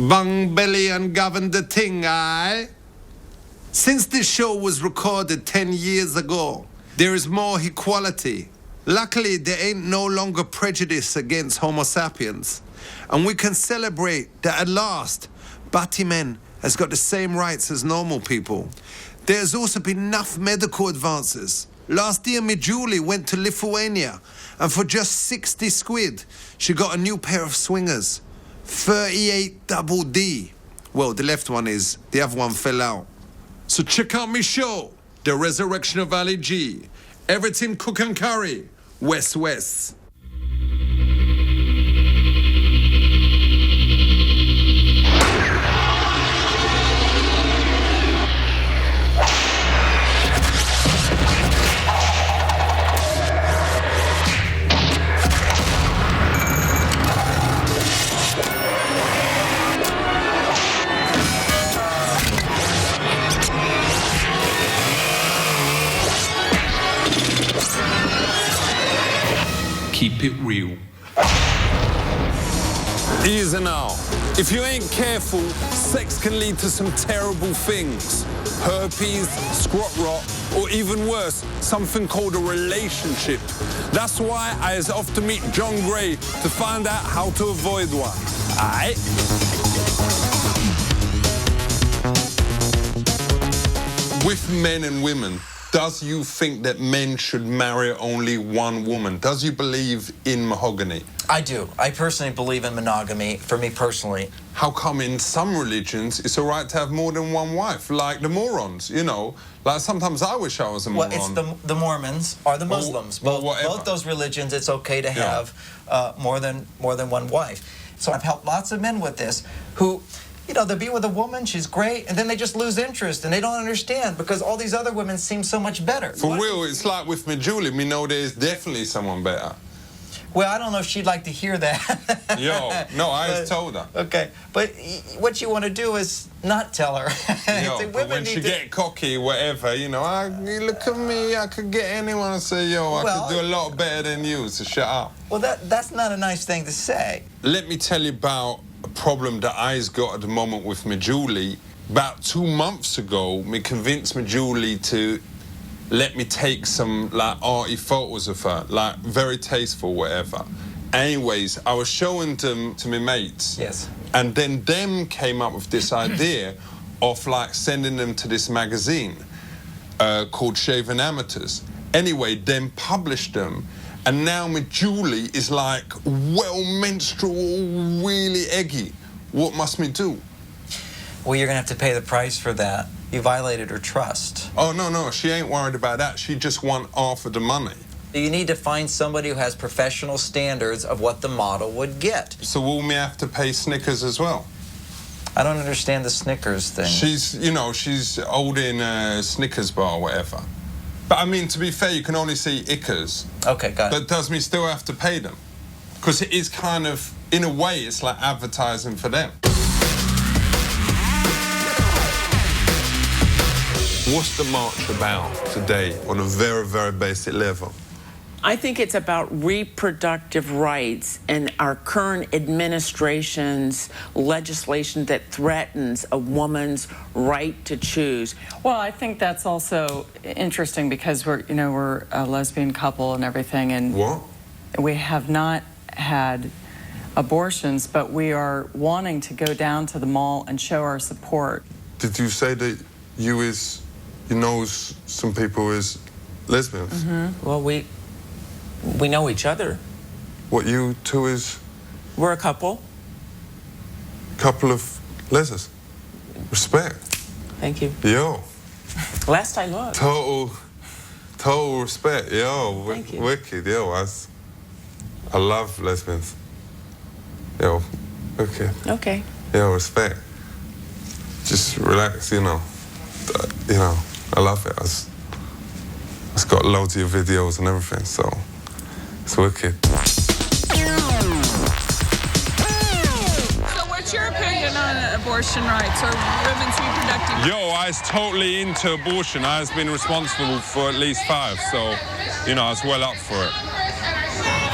Bung belly and govern the thing, aye? Since this show was recorded 10 years ago, there is more equality. Luckily, there ain't no longer prejudice against Homo sapiens. And we can celebrate that at last, Batty men has got the same rights as normal people. There's also been enough medical advances. Last year, me Julie went to Lithuania, and for just 60 squid, she got a new pair of swingers. 38 double D. Well, the left one is, the other one fell out. So check out me show, The Rezurection of Ali G. Everything cook and curry, West. Keep it real. Easy now. If you ain't careful, sex can lead to some terrible things. Herpes, squat rot, or even worse, something called a relationship. That's why I is off to meet John Gray to find out how to avoid one. Aight? With men and women, does you think that men should marry only one woman? Does you believe in mahogany? I do. I personally believe in monogamy, for me personally. How come in some religions it's all right to have more than one wife? Like the Morons, you know? Like sometimes I wish I was a moron. Well, it's the Mormons or the Muslims. Both those religions, it's okay to have more than one wife. So I've helped lots of men with this who, you know, they'll be with a woman, she's great, and then they just lose interest, and they don't understand because all these other women seem so much better. For real, it's like with me Julie, we know there's definitely someone better. Well, I don't know if she'd like to hear that. Yo, no, I just told her. Okay, but what you want to do is not tell her. Yo, but when she get cocky, whatever, you know, look at me, I could get anyone to say, yo, I could do a lot better than you, so shut up. Well, that's not a nice thing to say. Let me tell you about a problem that I's got at the moment with me Julie. About 2 months ago, me convinced me Julie to let me take some like arty photos of her, like very tasteful, whatever. Anyways, I was showing them to my mates. Yes. And then them came up with this idea of like sending them to this magazine called Shaven Amateurs. Anyway, then published them. And now my Julie is like well menstrual, really eggy. What must me do? Well, you're gonna have to pay the price for that. You violated her trust. Oh, no, she ain't worried about that. She just want half of the money. You need to find somebody who has professional standards of what the model would get. So will me have to pay Snickers as well? I don't understand the Snickers thing. She's, you know, she's holding a Snickers bar or whatever. But I mean, to be fair, you can only see Ickers. Okay, got it. But does me still have to pay them? Because it is kind of, in a way, it's like advertising for them. What's the march about today on a very, very basic level? I think it's about reproductive rights and our current administration's legislation that threatens a woman's right to choose. Well, I think that's also interesting because we're a lesbian couple and everything, and what? We have not had abortions, but we are wanting to go down to the mall and show our support. Did you say that you know some people is lesbians? Mm-hmm. Well, we know each other. What, you two is? We're a couple. Couple of lesers. Respect. Thank you. Yo. Last I looked. Total respect. Yo, Thank you. Wicked. Yo, I love lesbians. Yo, wicked. Okay. Yo, respect. Just relax, you know. I love it. It's got loads of your videos and everything, so it's wicked. So what's your opinion on abortion rights or women's reproductive rights? Yo, I was totally into abortion. I was been responsible for at least 5, so, you know, I was well up for it.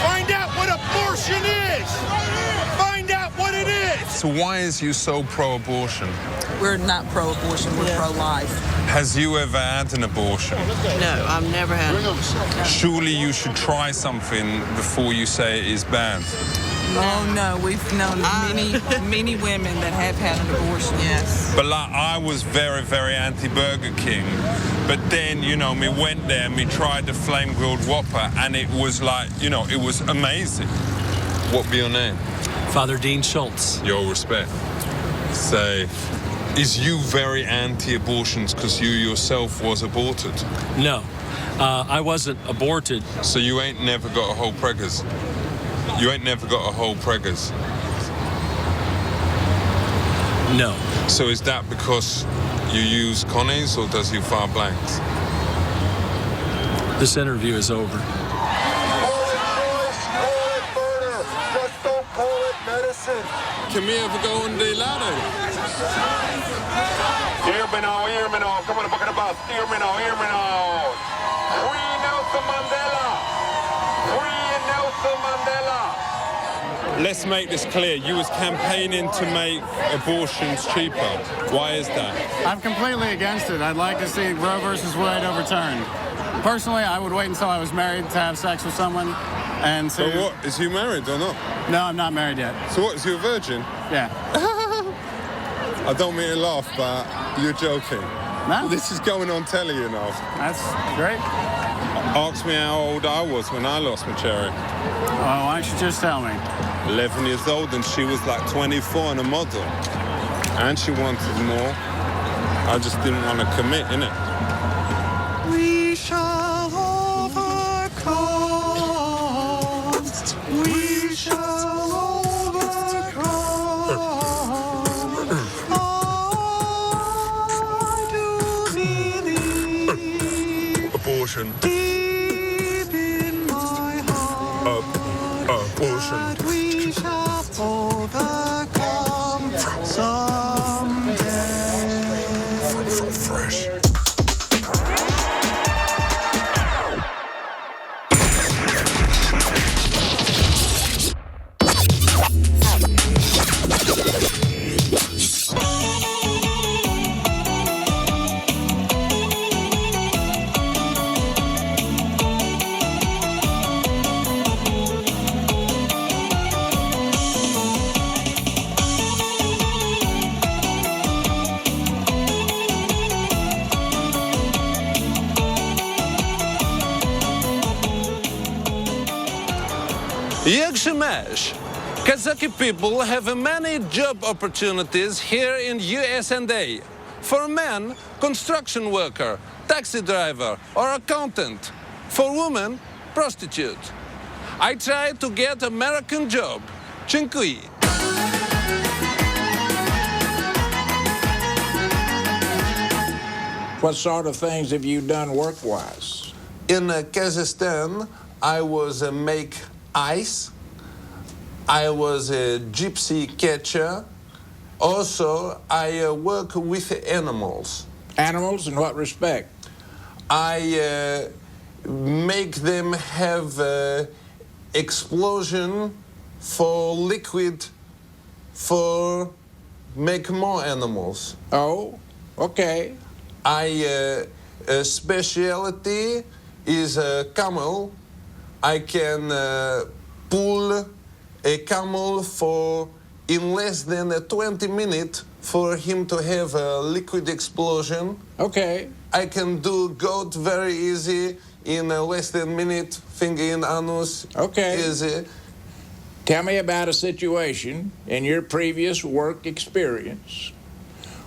Find out what abortion is! Find out what it is! So why is you so pro-abortion? We're not pro-abortion, we're pro-life. Has you ever had an abortion? No, I've never had it. Surely you should try something before you say it is bad. Oh no, we've known many women that have had an abortion. Yes. But like, I was very, very anti-Burger King. But then, you know, me went there, me tried the flame-grilled Whopper, and it was like, you know, it was amazing. What be your name? Father Dean Schultz. Your respect. Say, is you very anti-abortions because you yourself was aborted? No, I wasn't aborted. So you ain't never got a whole preggers? You ain't never got a whole preggers? No. So is that because you use connies or does you fire blanks? This interview is over. Can we ever go on the ladder? Hear me now, come on, back of the bus. Hear me now. Free Nelson Mandela! Free Nelson Mandela! Let's make this clear. You was campaigning to make abortions cheaper. Why is that? I'm completely against it. I'd like to see Roe versus Wade overturned. Personally, I would wait until I was married to have sex with someone and see... But what, is you married or not? No, I'm not married yet. So what, is you a virgin? Yeah. I don't mean to laugh, but you're joking. No. This is going on telly, you know. That's great. Ask me how old I was when I lost my cherry. Oh, why don't you just tell me? 11 years old, and she was like 24 and a model. And she wanted more. I just didn't want to commit, innit? We shall overcome. We shall overcome. I do believe. Abortion. Deep in my heart. Abortion. That we shall overcome someday. Fresh. Yegshemash. Kazakh people have many job opportunities here in USA. For men, construction worker, taxi driver, or accountant. For women, prostitute. I try to get American job. Dziękuję. What sort of things have you done work-wise? In Kazakhstan, I was a make ice. I was a gypsy catcher. Also, I work with animals. Animals in what respect? I make them have explosion for liquid for make more animals. Oh, okay. Specialty is a camel. I can pull a camel for in less than 20 minutes for him to have a liquid explosion. Okay. I can do goat very easy in less than a minute, finger in anus. Okay. Easy. Tell me about a situation in your previous work experience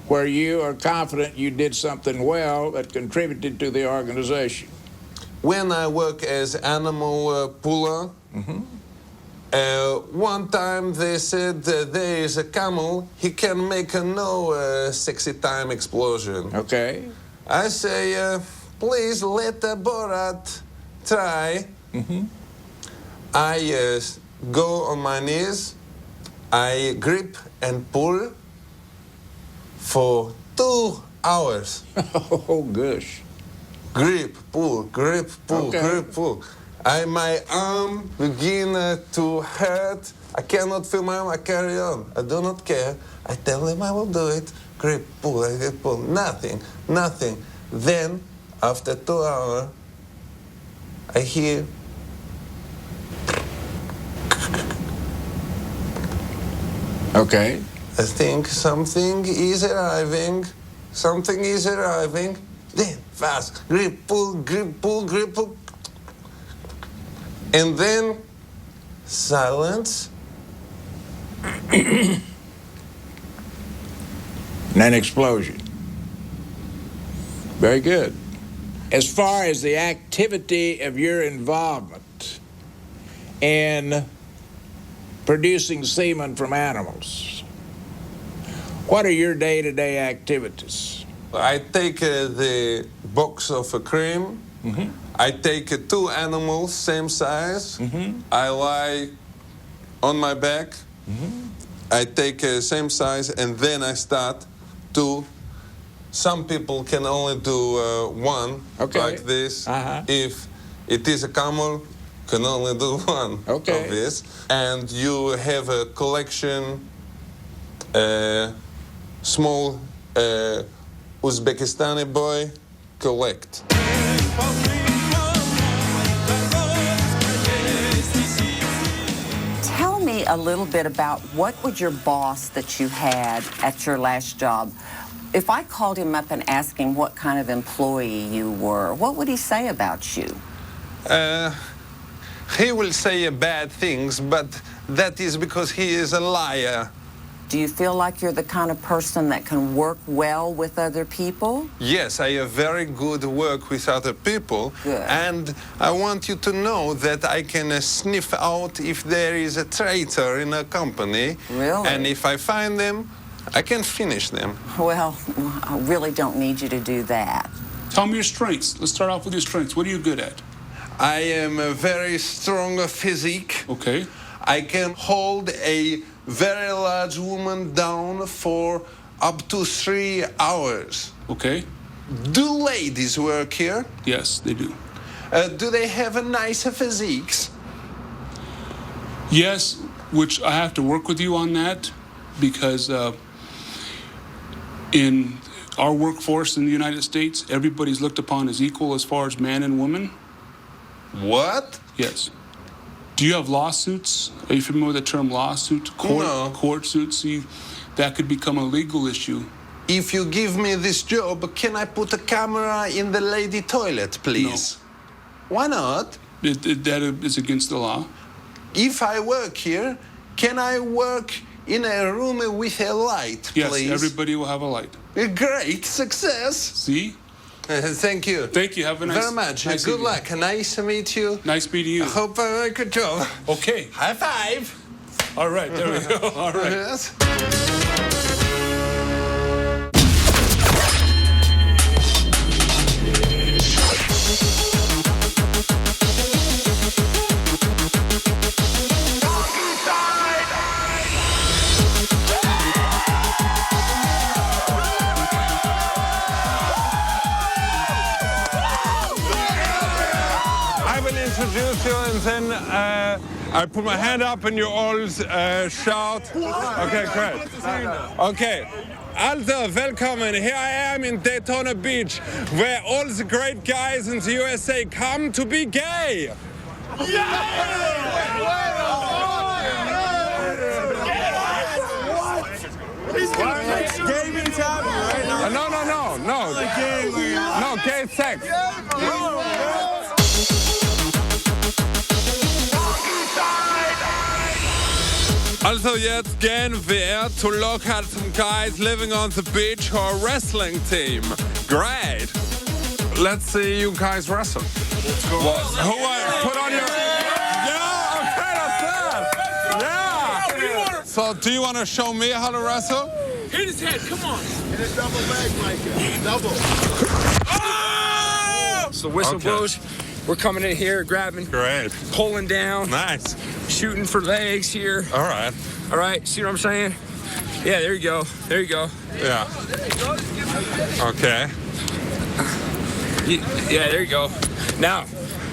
where you are confident you did something well that contributed to the organization. When I work as animal puller, one time they said there is a camel, he can make a no sexy time explosion. Okay. I say, please let Borat try. I go on my knees, I grip and pull for 2 hours. Oh, gosh. Grip, pull, Okay. grip, pull. My arm begin to hurt. I cannot feel my arm. I carry on. I do not care. I tell him I will do it. Grip, pull, I grip, pull. Nothing, nothing. Then, after 2 hours, I hear. Okay. I think something is arriving. Something is arriving. Then, fast. Grip, pull, grip, pull, grip, pull. And then, silence. And then explosion. Very good. As far as the activity of your involvement in producing semen from animals, what are your day-to-day activities? I take the box of cream. Mm-hmm. I take 2 animals, same size. Mm-hmm. I lie on my back. Mm-hmm. I take same size, and then I start to. Some people can only do 1, Okay. like this. Uh-huh. If it is a camel, can only do 1 Okay. of this. And you have a collection, small Uzbekistani boy collect. Tell me a little bit about what would your boss that you had at your last job, if I called him up and asked him what kind of employee you were, what would he say about you? He will say bad things, but that is because he is a liar. Do you feel like you're the kind of person that can work well with other people? Yes, I have very good work with other people. Good. And I want you to know that I can sniff out if there is a traitor in a company. Really? And if I find them, I can finish them. Well, I really don't need you to do that. Tell me your strengths. Let's start off with your strengths. What are you good at? I am a very strong physique. Okay. I can hold a very large woman down for up to 3 hours. Okay. Do ladies work here? Yes, they do. Do they have a nice physiques? Yes, which I have to work with you on that because in our workforce in the United States, everybody's looked upon as equal as far as man and woman. What? Yes. Do you have lawsuits? Are you familiar with the term lawsuit? No. Court suits? That could become a legal issue. If you give me this job, can I put a camera in the lady toilet, please? No. Why not? That is against the law. If I work here, can I work in a room with a light, Yes, please? everybody will have a light. Great success. See? Thank you. Thank you. Have a nice Very much. Nice Good evening. luck. Nice to meet you. Nice meeting you. I hope I make a job. Okay. High five. All right. There we go. All right. Yes. Introduce you and then I put my hand up and you all shout. Okay, great. Okay. Also, welcome. Here I am in Daytona Beach, where all the great guys in the USA come to be gay. No, gay sex. Also jetzt gehen wir to look at some guys living on the beach who are a wrestling team. Great. Let's see you guys wrestle. Let's go. Put on your... Yeah, okay, that's it. Yeah. So do you want to show me how to wrestle? Hit his head, come on. Hit a double leg, Mike. Double. Oh! So whistle blows. We're coming in here, grabbing. Great. Pulling down. Nice. Shooting for legs here. All right. All right, see what I'm saying? Yeah, there you go. There you go. Yeah. Okay. Yeah, there you go. Now,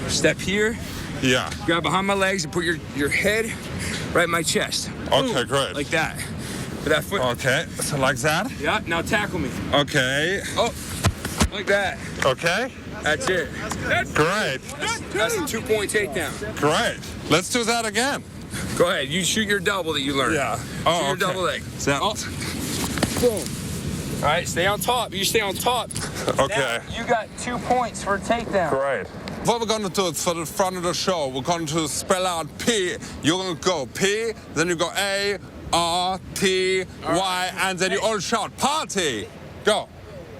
step here. Yeah. Grab behind my legs and put your head right in my chest. Okay, Boom. great. Like that. With that foot. Okay, so like that? Yeah, now tackle me. Okay. Oh, like that. Okay. That's it. Great. That's a 2-point takedown. Great. Let's do that again. Go ahead. You shoot your double that you learned. Yeah. Shoot your double leg. So. Boom. All right, stay on top. You stay on top. Okay. Now you got 2 points for a takedown. Great. What we're going to do is for the front of the show, we're going to spell out P. You're going to go P, then you go A, R, T, Y, and then you all shout, party. Go.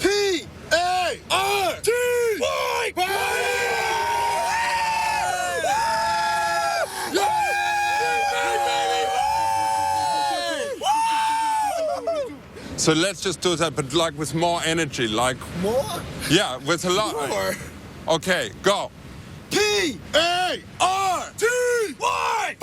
P, A, R, T, Y, So let's just do that, but like with more energy, like... More? Yeah, with a lot... More. Okay, go. P, A, R, T, Y,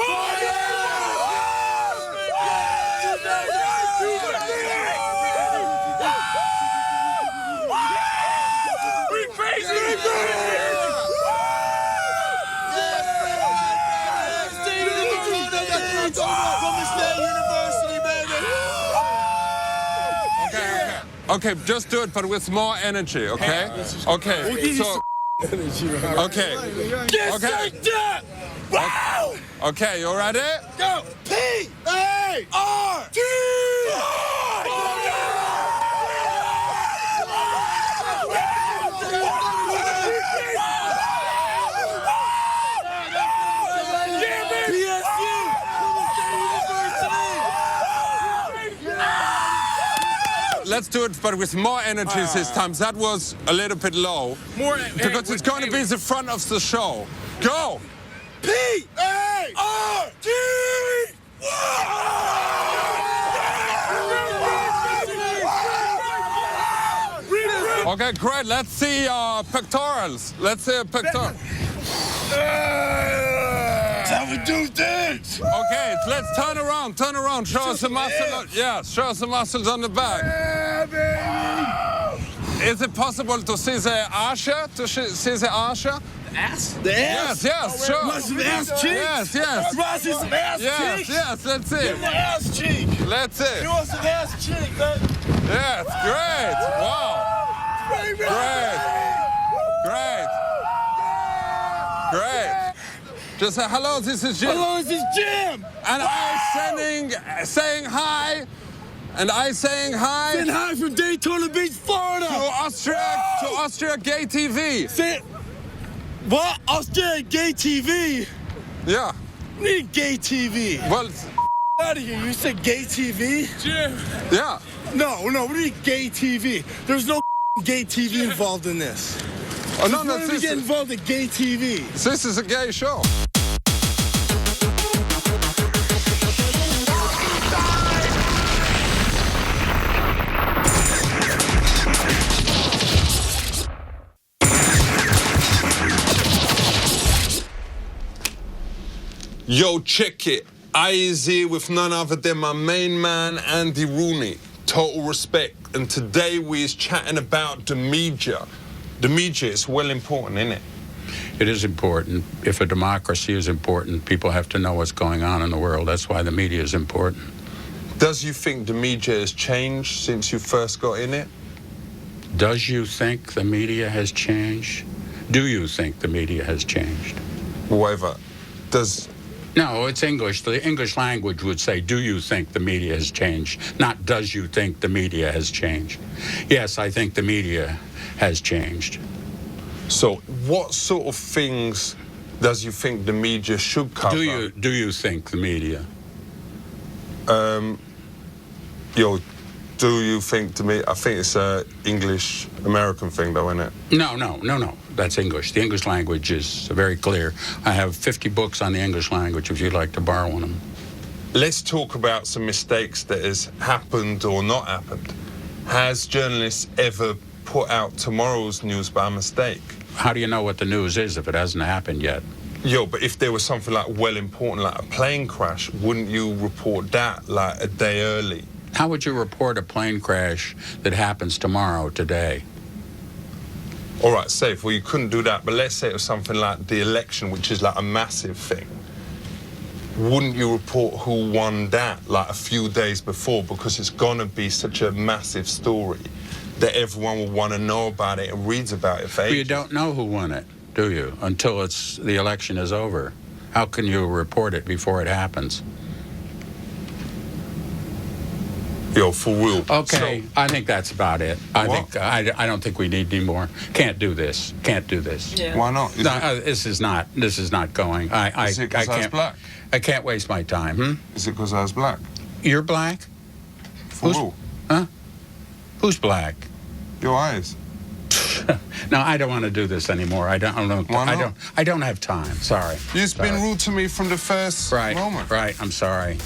Okay, just do it, but with more energy, okay? Okay, so... Okay. Okay. Wow! Okay, you ready? Go! P, A, R, T, Let's do it, but with more energy this time. That was a little bit low. More, because it's going to be the front of the show. Go! P, A, R, T, Okay, great. Let's see pectorals. Let's see a pectoral. That's how we do things. Okay, let's turn around. Turn around. Show us the muscle. Yeah, show us the muscles on the back. Yeah, baby. Is it possible to see the archer? To see the archer? The ass? The ass? Yes, yes, sure. Want some ass cheeks? Yes, yes. You want to see some ass cheeks? Yes, let's see. Give me the ass cheek. Let's see. You want some ass cheek, man? Yes, great. Wow. Great. Great. Great. Just say hello, this is Jim. Hello, this is Jim. And I'm saying hi. And I saying hi. Saying hi from Daytona Beach, Florida. To Austria Gay TV. Say what? Austria Gay TV? Yeah. We need gay TV. Well, out of here. You said gay TV? Jim. Yeah. No, we need gay TV. There's no gay TV involved in this. Oh, no, Why do we get involved in gay TV? This is a gay show. Yo, check it. IZ with none other than my main man, Andy Rooney. Total respect. And today we is chatting about the media. The media is well important, isn't it? It is important. If a democracy is important, people have to know what's going on in the world. That's why the media is important. Does you think the media has changed since you first got in it? Does you think the media has changed? Do you think the media has changed? Whatever. Does... No, it's English. The English language would say, do you think the media has changed? Not, does you think the media has changed? Yes, I think the media has changed. So what sort of things does you think the media should cover? Do you think the media? Do you think to me? I think it's a English-American thing, though, isn't it? No. That's English. The English language is very clear. I have 50 books on the English language if you'd like to borrow one of them. Let's talk about some mistakes that has happened or not happened. Has journalists ever put out tomorrow's news by mistake? How do you know what the news is if it hasn't happened yet? Yo, but if there was something like well important, like a plane crash, wouldn't you report that like a day early? How would you report a plane crash that happens tomorrow, today? All right, safe. Well, you couldn't do that, but let's say it was something like the election, which is like a massive thing. Wouldn't you report who won that like a few days before, because it's gonna be such a massive story that everyone will want to know about it and reads about it for ages. But you don't know who won it, do you? Until the election is over. How can you report it before it happens? Yo, for real. Okay, So, I think that's about it. I don't think we need any more. Can't do this. Can't do this. Yeah. Why not? This is not going. Is it because I was black? I can't waste my time. Is it because I was black? You're black? For real. Huh? Who's black? Your eyes. No, I don't want to do this anymore. I don't have time. Sorry. You've been rude to me from the first moment. Right. I'm sorry.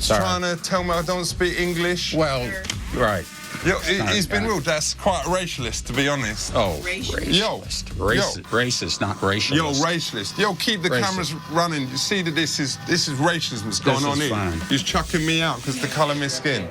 Trying to tell me I don't speak English. Well, right. Yo, he's been rude. That's quite racialist, to be honest. Oh, racist. Racist, not racialist. Yo, racialist. Yo, keep the cameras running. You see that this is racism that's going on here. Fine. He's chucking me out because the colour of my skin.